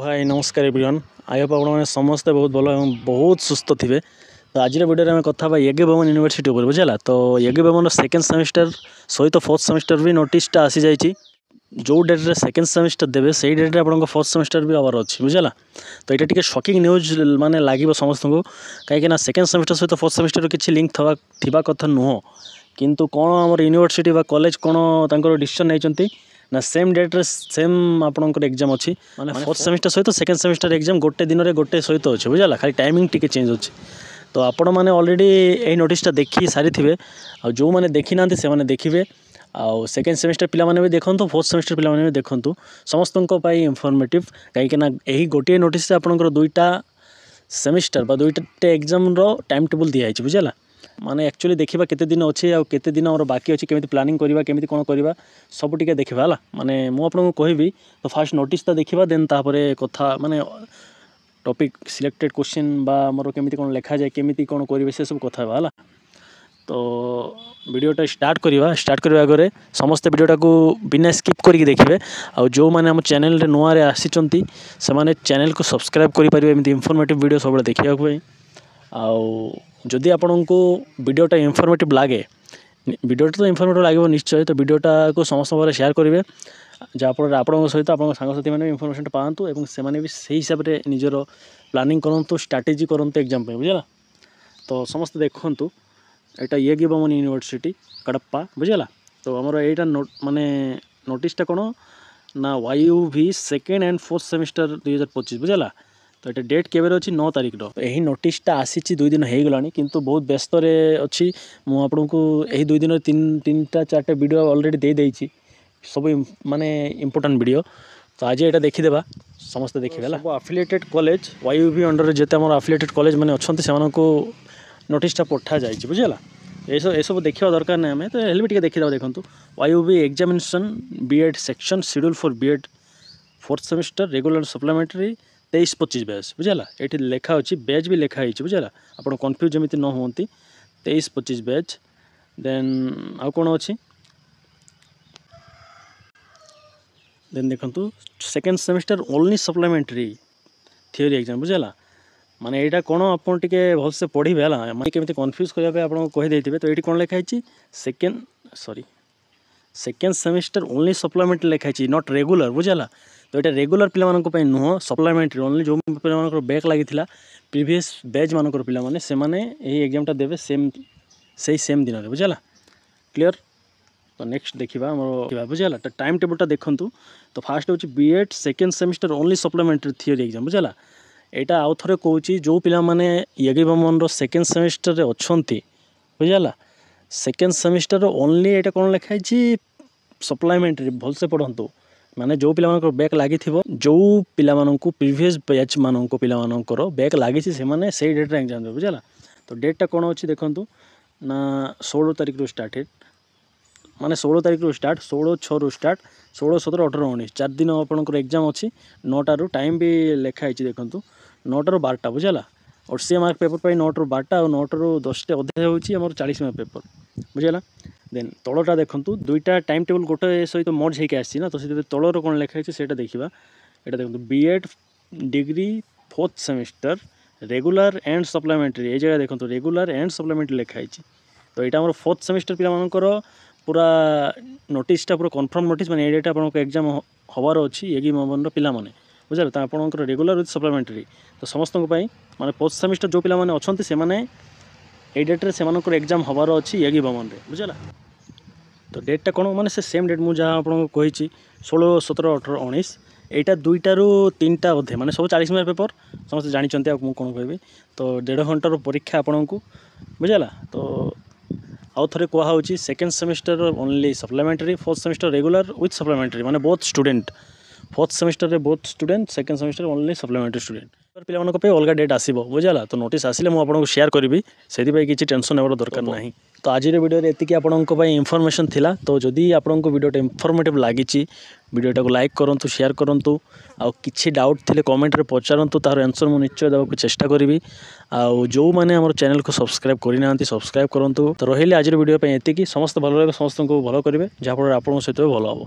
हाय नमस्कार everyone. I hope आप समस्ते बहुत भल और बहुत सुस्थ थे। तो आज वीडियो में कथा यज्ञ भवन यूनिवर्सिटी ऊपर बुझेगा। तो यज्ञ भवन सेकेंड सेमिस्टर सहित फोर्थ सेमिस्टर भी नोटिसटा आसी जाइए। जो डेट्रे सेकेंड सेमिस्टर देवे से डेट्रे आप फोर्थ सेमिस्टर भी आवार अच्छी बुझेगा। तो ये टी शॉकिंग न्यूज माने लगे समस्त को कहीं सेकेंड सेमिस्टर सहित फोर्थ सेमिस्टर किसी लिंक थवा कथा नुह किंतु कौन आम यूनिवर्सिटी व कॉलेज कौन डिसीजन नहीं ना सेम डेट्रे सेम आपंकर एग्जाम अच्छी माने फोर्थ सेमिस्टर सहित सेकेंड सेमिस्टर एग्जाम गोटे दिन में गोटे सहित अच्छे बुझेगा। खाली टाइमिंग टी चेंज अच्छे। तो आपण मैंने ऑलरेडी यही नोटिसटा देखी सारी थे आ जो मैंने देखी ना से देखिए आउ सेकेंड सेमिस्टर पिला माने भी देखंतु फोर्थ सेमिस्टर पिला माने भी देखंतु समस्तन इनफॉर्मेटिव कहीं यही गोटे नोटिस आपंकर दुईटा सेमिस्टर बा दुईटा एग्जाम रो टाइम टेबल दिखाई बुझेगा। माने एक्चुअली देखा केते दिन अच्छे आ केते दिन और बाकी अच्छे केमी प्लानिंग करवा केमी कौन करवा सब टिके देखा है। माने मुझे कहबी तो फास्ट नोटिसटा देखा देन तापर कथा माने टॉपिक सिलेक्टेड क्वेश्चन बा मोर केमी कौन लिखा जाए केमी कौन करेंगे से सब कथा है। तो वीडियोटा स्टार्ट करवा आगे समस्त वीडियोटा को बिना स्किप करके देखिए। आ जो मैंने आम चैनल रे नुआ रे आसी से माने चैनल को सब्सक्राइब करेंगे एमती इनफॉर्मेटिव वीडियो सब देखा। जदि आपण को वीडियोटा इनफॉर्मेटिव लगे वीडियोटा तो इनफॉर्मेटिव लगे निश्चय। तो वीडियोटा को समस्त शेयर करेंगे जहाँफल आपण सहित आप सांगसाथी मैंने इनफॉर्मेशन पातु और से भी से हिसाब से निजर प्लानिंग करूँ स्ट्राटेजी करूँ एग्जाम बुझेगा। तो समस्त देखु यहाँ यज्ञ भवन यूनिवर्सिटी कड़प्पा बुझेगा। तो आमर यहाँ माने नोटिसटा कौन ना YUV second and fourth semester 2025 बुझेगा। तो ये डेट केवे अच्छी 9 तारिख यही नोटिसटा आसी 2 दिन हो गलानी किंतु बहुत व्यस्त अच्छी मुझे यही 2 दिन 3टा 4टा वीडियो ऑलरेडी दे देइछि सब माने इंपोर्टेंट वीडियो। तो आज यहाँ देखीदेवा समस्त देखिए सब अफिलिएटेड कॉलेज YUV अंडर जिते आम अफिलिएटेड कॉलेज मैंने अच्छा से नोटिसटा पठा जाइए बुझेगा। ये सब देखा दरकार नहीं आम तो हेल्प भी देखीदा देखो YUV examination B.Ed section schedule for B.Ed fourth semester regular supplementary 23-25 batch बुझेगा। ये लिखा अच्छी बैच भी लिखाई बुझेगा। आप कन्फ्यूज जमी न हूँ 23-25 बैच देन आउ कौन अच्छी देन देखो second semester only supplementary theory exam बुझेगा। माने यहाँ कौन आप भलसे पढ़े है मैं केमी कन्फ्यूज करने आपको कहीदे। तो ये कौन लिखाई सेकेंड सेमिस्टर ओनली सप्लीमेंटरी लिखाई नॉट रेगुलर बुझेगा। तो ये रेगुलर पिला नुह सप्लीमेंटरी ओनली जो पिला बैक लगी प्रीवियस बैच मानकर पिला माने से माने यही एग्जामटा देवे सेम दिन में बुझेगा। क्लियर। तो नेक्स्ट देखा बुझेगा। तो टाइम टेबलटा देखूँ। तो फास्ट हूँ B.Ed second semester only supplementary theory exam बुझेगा। यहाँ आउ थे कौन जो पिला माने यज्ञ भवन सेकेंड सेमिस्टर अच्छी बुझेगा सेकेंड सेमिस्टर ओनली यहाँ कौन लिखाई सप्लीमेंटरी भलसे पढ़ंतु माने जो पिला बैक लगी जो पिला प्रीवियस बैच मान पिलार बैक लगी से डेट्रे एग्जाम देवे बुझेगा। तो डेटा कौन अच्छी देखूँ ना 16 तारिख स्टार्ट माने 16 तारिख स्टार्ट 16/6 स्टार्ट 16, 17, 18, 19 4 दिन आपंकर एग्जाम अच्छी 9टारू टाइम भी लिखाई देखूँ 9टारू 12टा बुझेगा। और सी मार्क पेपर पर 9टारू 12टा और 9टारू 10टा अधे होमर 40 मार्क पेपर बुझेगा। देन तलटा देखूँ 2टा टाइम टेबल गोटे सहित मर्ज होकर आसी ना। तो से तलर कौन लिखाई से देखा यहाँ देखो B.Ed degree fourth semester regular and supplementary ये जगह देखो रेगुलर एंड सप्लीमेंटरी लिखाई। तो यहाँ आम फोर्थ सेमिस्टर पिला पूरा नोटिसटा पूरा कन्फर्म नोटिस मैंने डेट आप एग्जाम हबार अच्छी यज्ञ भवन पिला माने बुझेगा। तो आपंकर रेगुलर विथ सप्लीमेंटरी तो समस्त माने फोर्थ सेमिस्टर जो पिला माने अच्छे से ये डेट्रे से एग्जाम हबार अच्छी यज्ञ भवन बुझेगा। तो डेटा कौन माने से सेम डेट मुझे आपको कही 16, 17, 18, 19 यहाँ 2टारू 3टा अधे माने सब 40 मार्क पेपर समस्त जानते मुझे कौन कह। तो 1.5 घंटार परीक्षा आपन को बुझेगा। तो आउ थे कहुच्छी second semester only supplementary fourth semester regular with supplementary माने बोथ स्टूडेंट फोर्थ सेमिस्टर रे both student second semester only supplementary student पे अलग डेट आसो बुझेगा। तो नोटिस आसिले मुझे शेयर करी से किसी टेंशन नेबार दरकार नहीं। तो आज वीडियो एति आपंक इनफॉरमेशन थिला। तो जदि आपको वीडियोटा इनफॉर्मेटिव लगी वीडियोटा को लाइक करूँ शेयर करूँ आउ किसी डाउट थे कमेंट रे पचारतु तार आंसर मुझे निश्चय देवाक चेष्टा करी। आउ जो मैंने आम चैनल को सब्सक्राइब करना सब्सक्राइब करूँ। तो रही आज वीडियो एति समस्त भल लगे समस्त को भल करेंगे जहाँफल आप सहित भल हम।